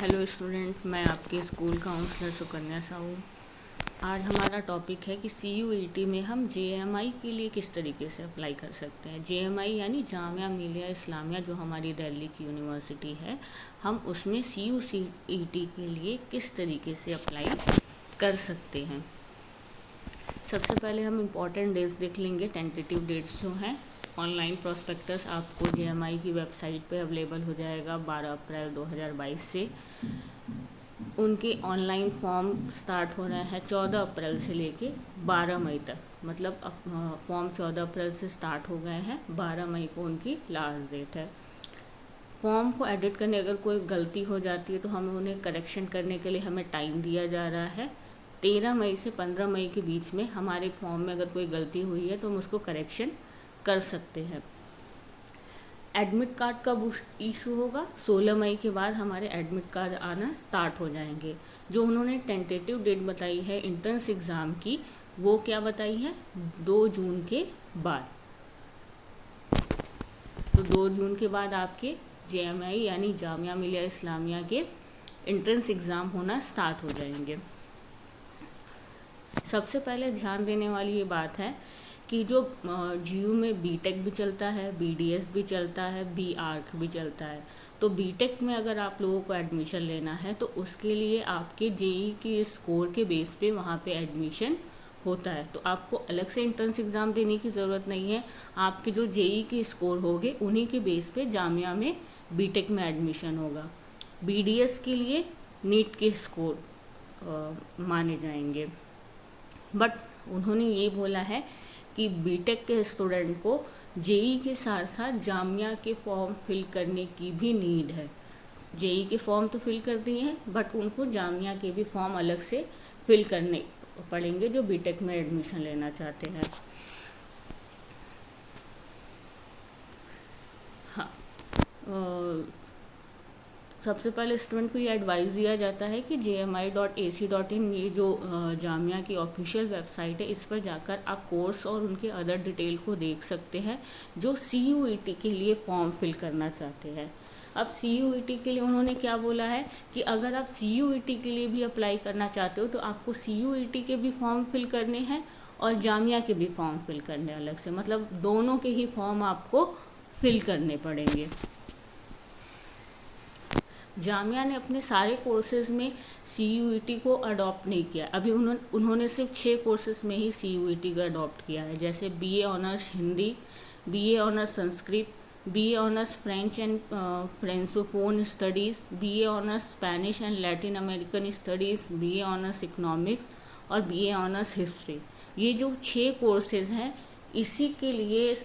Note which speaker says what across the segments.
Speaker 1: Hello student, मैं आपके school counsellor Sukanya Sahu. आज हमारा टॉपिक है कि CUET में हम JMI के लिए किस तरीके से अप्लाई कर सकते हैं। JMI यानी जामिया मिलिया इस्लामिया, जो हमारी दिल्ली की यूनिवर्सिटी है, हम उसमें CUET के लिए किस तरीके से अप्लाई कर सकते हैं। सबसे पहले हम इम्पॉर्टेंट डेट्स देख लेंगे, टेंटेटिव डेट्स जो हैं। ऑनलाइन प्रोस्पेक्टस आपको JMI की वेबसाइट पे अवेलेबल हो जाएगा 12 अप्रैल 2022 से। उनके ऑनलाइन फॉर्म स्टार्ट हो रहा है 14 अप्रैल से लेके 12 मई तक। मतलब फॉर्म 14 अप्रैल से स्टार्ट हो गए हैं, 12 मई को उनकी लास्ट डेट है। फॉर्म को एडिट करने अगर कोई गलती हो जाती है तो हमें उन्हें करेक्शन करने के लिए हमें टाइम दिया जा रहा है। 13 मई से 15 मई के बीच में हमारे फॉर्म में अगर कोई गलती हुई है तो हम उसको करेक्शन कर सकते हैं। एडमिट कार्ड कब इशू होगा? 16 मई के बाद हमारे एडमिट कार्ड आना स्टार्ट हो जाएंगे। जो उन्होंने टेंटेटिव डेट बताई है इंट्रेंस एग्ज़ाम की, वो क्या बताई है? 2 जून के बाद। तो 2 जून के बाद आपके JMI यानी जामिया मिलिया इस्लामिया के इंट्रेंस एग्ज़ाम होना स्टार्ट हो जाएंगे। सबसे पहले ध्यान देने वाली ये बात है कि जो GU में BTech भी चलता है, BDS भी चलता है, BArch भी चलता है। तो BTech में अगर आप लोगों को एडमिशन लेना है तो उसके लिए आपके JEE के स्कोर के बेस पे वहाँ पे एडमिशन होता है। तो आपको अलग से एंट्रेंस एग्ज़ाम देने की ज़रूरत नहीं है। आपके जो JEE के स्कोर होंगे उन्हीं के बेस पे जामिया में BTech में एडमिशन होगा। BDS के लिए नीट के स्कोर माने जाएंगे। बट उन्होंने ये बोला है कि BTech के स्टूडेंट को JEE के साथ साथ जामिया के फॉर्म फिल करने की भी नीड है। JEE के फॉर्म तो फिल कर दिए हैं, बट उनको जामिया के भी फॉर्म अलग से फिल करने पड़ेंगे जो BTech में एडमिशन लेना चाहते हैं। हाँ, सबसे पहले स्टूडेंट को ये एडवाइस दिया जाता है कि jmi.ac.in ये जो जामिया की ऑफिशियल वेबसाइट है, इस पर जाकर आप कोर्स और उनके अदर डिटेल को देख सकते हैं जो CUET के लिए फॉर्म फिल करना चाहते हैं। अब CUET के लिए उन्होंने क्या बोला है कि अगर आप CUET के लिए भी अप्लाई करना चाहते हो तो आपको CUET के भी फॉर्म फिल करने हैं और जामिया के भी फॉर्म फिल करने अलग से, मतलब दोनों के ही फॉर्म आपको फिल करने पड़ेंगे। जामिया ने अपने सारे कोर्सेज में CUET को अडॉप्ट नहीं किया। अभी उन्होंने सिर्फ 6 कोर्सेज में ही CUET को अडॉप्ट किया है, जैसे BA honours Hindi, BA honours Sanskrit, BA honours French and francophone studies, BA honours Spanish and Latin American studies, BA honours economics और BA ऑनर्स हिस्ट्री। ये जो 6 कोर्सेज हैं, इसी के लिए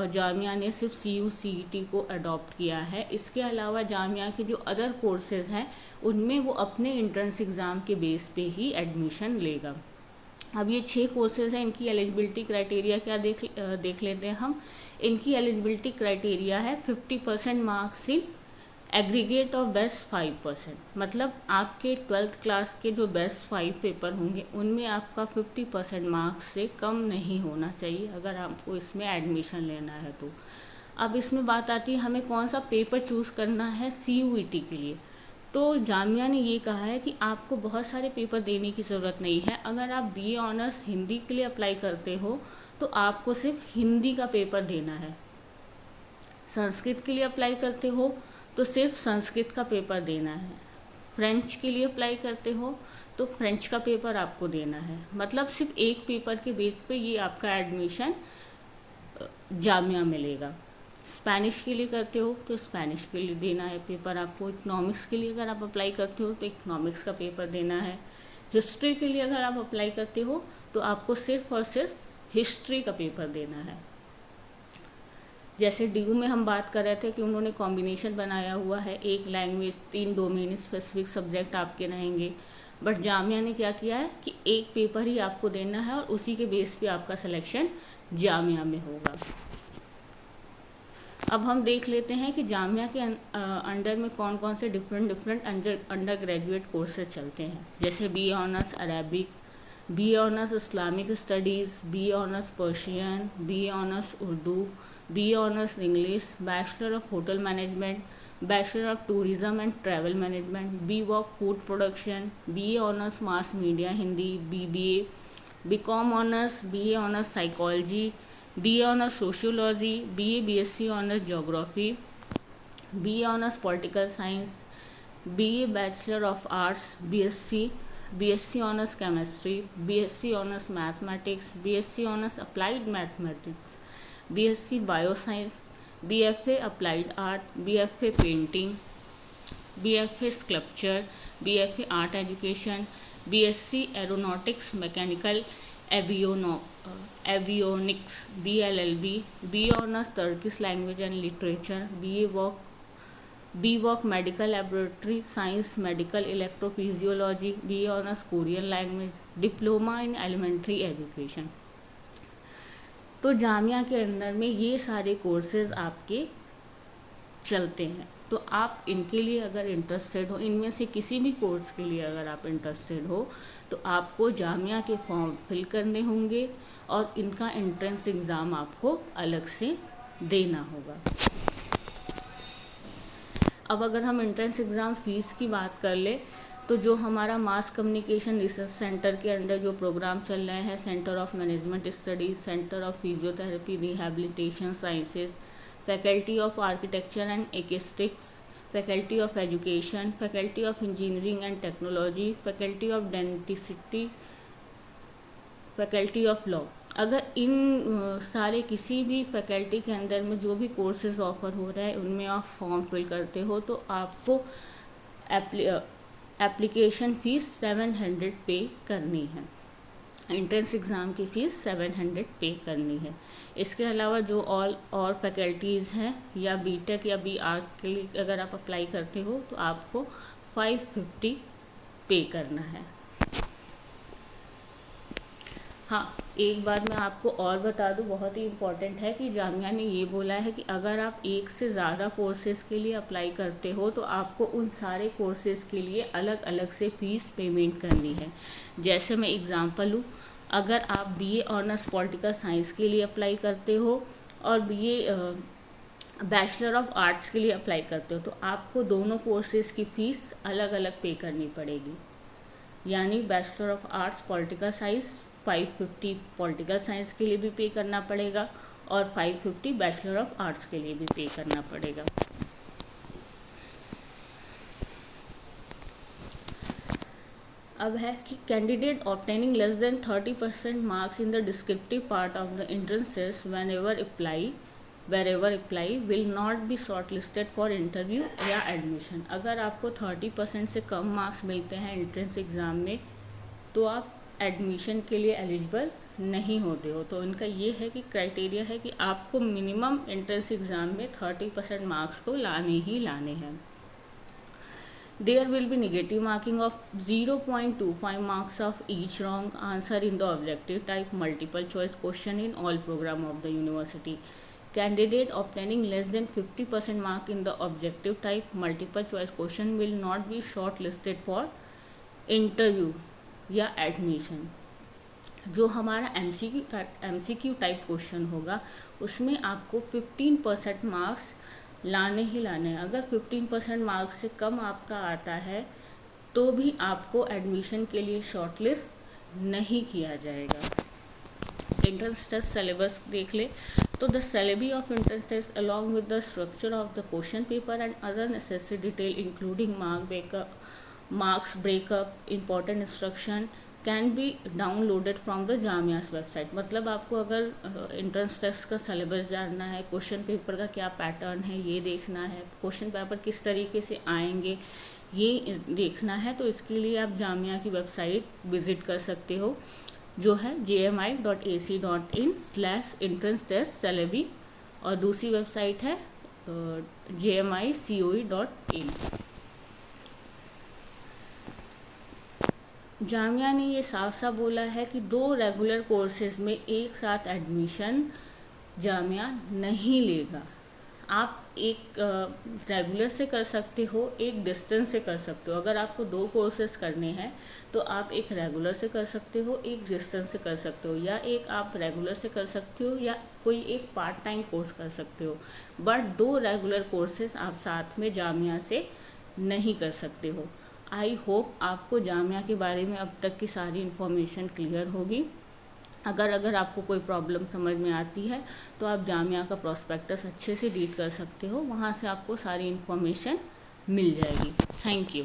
Speaker 1: जामिया ने सिर्फ CUET को अडॉप्ट किया है। इसके अलावा जामिया के जो अदर कोर्सेज हैं उनमें वो अपने एंट्रेंस एग्ज़ाम के बेस पे ही एडमिशन लेगा। अब ये 6 कोर्सेज हैं, इनकी एलिजिबिलिटी क्राइटेरिया क्या देख लेते हैं हम। इनकी एलिजिबिलिटी क्राइटेरिया है 50% marks in aggregate of best 5%। मतलब आपके 12th क्लास के जो बेस्ट 5 पेपर होंगे उनमें आपका 50% मार्क्स से कम नहीं होना चाहिए अगर आपको इसमें एडमिशन लेना है तो। अब इसमें बात आती है हमें कौन सा पेपर चूज़ करना है CUET के लिए। तो जामिया ने ये कहा है कि आपको बहुत सारे पेपर देने की ज़रूरत नहीं है। अगर आप BA ऑनर्स हिंदी के लिए अप्लाई करते हो तो आपको सिर्फ हिंदी का पेपर देना है। संस्कृत के लिए अप्लाई करते हो तो सिर्फ संस्कृत का पेपर देना है। फ्रेंच के लिए अप्लाई करते हो तो फ्रेंच का पेपर आपको देना है। मतलब सिर्फ एक पेपर के बेस पे ये आपका एडमिशन जामिया मिलेगा। स्पेनिश के लिए करते हो तो स्पेनिश के लिए देना है पेपर आपको। इकोनॉमिक्स के लिए अगर आप अप्लाई करते हो तो इकोनॉमिक्स का पेपर देना है। हिस्ट्री के लिए अगर आप अप्लाई करते हो तो आपको सिर्फ और सिर्फ हिस्ट्री का पेपर देना है। जैसे DU में हम बात कर रहे थे कि उन्होंने कॉम्बिनेशन बनाया हुआ है, एक लैंग्वेज 3 डोमेन स्पेसिफिक सब्जेक्ट आपके रहेंगे। बट जामिया ने क्या किया है कि एक पेपर ही आपको देना है और उसी के बेस पे आपका सिलेक्शन जामिया में होगा। अब हम देख लेते हैं कि जामिया के अंडर में कौन कौन से डिफरेंट अंडर ग्रेजुएट कोर्सेज चलते हैं। जैसे BA honours Arabic, BA honours Islamic studies, BA honours Persian, BA honours Urdu, BA honours English, bachelor of hotel management, bachelor of tourism and travel management, B voc food production, BA honours mass media Hindi, BBA, BCom honours, BA honours psychology, BA honours sociology, BA BSc honours geography, BA honours political science, BA bachelor of arts, BSc honours chemistry, BSc honours mathematics, BSc honours applied mathematics, BSc bioscience, BFA applied art, BFA painting, BFA sculpture, BFA art education, BSc aeronautics mechanical avionics, BLLB, BA honours Turkish language and literature, B voc medical laboratory science medical electrophysiology, BA honours Korean language, diploma in elementary education. तो जामिया के अंदर में ये सारे courses आपके चलते हैं। तो आप इनके लिए अगर इंटरेस्टेड हो, इनमें से किसी भी कोर्स के लिए अगर आप इंटरेस्टेड हो, तो आपको जामिया के फॉर्म फिल करने होंगे और इनका एंट्रेंस एग्ज़ाम आपको अलग से देना होगा। अब अगर हम एंट्रेंस एग्ज़ाम फ़ीस की बात कर ले, तो जो हमारा मास कम्युनिकेशन रिसर्च सेंटर के अंडर जो प्रोग्राम चल रहे हैं, centre of management studies, centre of physiotherapy rehabilitation sciences, faculty of architecture and ekistics, faculty of education, faculty of engineering and technology, faculty of dentistry, faculty of law, अगर इन सारे किसी भी फैकल्टी के अंदर में जो भी कोर्सेज ऑफर हो रहे हैं उनमें आप फॉर्म फिल करते हो, तो आपको एप्लीकेशन फ़ीस 700 पे करनी है। एंट्रेंस एग्ज़ाम की फ़ीस 700 पे करनी है। इसके अलावा जो और फैकल्टीज़ हैं या बीटेक या BArch के लिए अगर आप अप्लाई करते हो तो आपको 550 पे करना है। हाँ, एक बात मैं आपको और बता दूँ, बहुत ही इम्पॉर्टेंट है कि जामिया ने ये बोला है कि अगर आप एक से ज़्यादा कोर्सेज़ के लिए अप्लाई करते हो तो आपको उन सारे कोर्सेज़ के लिए अलग अलग से फ़ीस पेमेंट करनी है। जैसे मैं एग्ज़ाम्पल लूँ, अगर आप BA ऑनर्स पॉलिटिकल साइंस के लिए अप्लाई करते हो और BA बैचलर ऑफ आर्ट्स के लिए अप्लाई करते हो, तो आपको दोनों कोर्सेज़ की फ़ीस अलग अलग पे करनी पड़ेगी। यानी bachelor of arts political science 550 political science के लिए भी पे करना पड़ेगा और 550 बैचलर ऑफ आर्ट्स के लिए भी पे करना पड़ेगा। अब है कि candidate obtaining less than 30% marks in the descriptive part of the entrance test wherever apply will not be shortlisted for interview या एडमिशन। अगर आपको 30% से कम मार्क्स मिलते हैं एंट्रेंस एग्ज़ाम में तो आप एडमिशन के लिए एलिजिबल नहीं होते हो। तो इनका ये है कि क्राइटेरिया है कि आपको मिनिमम एंट्रेंस एग्ज़ाम में 30% मार्क्स तो लाने ही लाने हैं। There will be negative marking of 0.25 marks of each wrong answer in the objective type multiple choice question in all program of the university. Candidate obtaining less than 50% mark in the objective type multiple choice question will not be shortlisted for interview या admission. जो हमारा MCQ type question होगा उसमें आपको 15% marks लाने ही लाने हैं। अगर 15% मार्क्स से कम आपका आता है तो भी आपको एडमिशन के लिए शॉर्टलिस्ट नहीं किया जाएगा। एंट्रेंस टेस्ट सिलेबस देख ले तो the syllabus of entrance test along with the structure of the question paper and other necessary detail including marks breakup important instruction can be downloaded from the Jamia's website. मतलब आपको अगर entrance test का syllabus जानना है, question paper का क्या pattern है ये देखना है, क्वेश्चन पेपर किस तरीके से आएंगे ये देखना है, तो इसके लिए आप जामिया की वेबसाइट विज़िट कर सकते हो जो है jmi.ac.in/entrance-test-syllabi और दूसरी वेबसाइट है jmicoe.in। जामिया ने ये साफ साफ बोला है कि 2 रेगुलर कोर्सेज में एक साथ एडमिशन जामिया नहीं लेगा। आप एक रेगुलर से कर सकते हो, एक डिस्टेंस से कर सकते हो। अगर आपको 2 कोर्सेज करने हैं तो आप एक रेगुलर से कर सकते हो, एक डिस्टेंस से कर सकते हो, या एक आप रेगुलर से कर सकते हो या कोई एक पार्ट टाइम कोर्स कर सकते हो। बट 2 रेगुलर कोर्सेज आप साथ में जामिया से नहीं कर सकते हो। आई होप आपको जामिया के बारे में अब तक की सारी इन्फॉर्मेशन क्लियर होगी। अगर आपको कोई प्रॉब्लम समझ में आती है तो आप जामिया का प्रॉस्पेक्टस अच्छे से रीड कर सकते हो, वहाँ से आपको सारी इन्फॉर्मेशन मिल जाएगी। Thank you.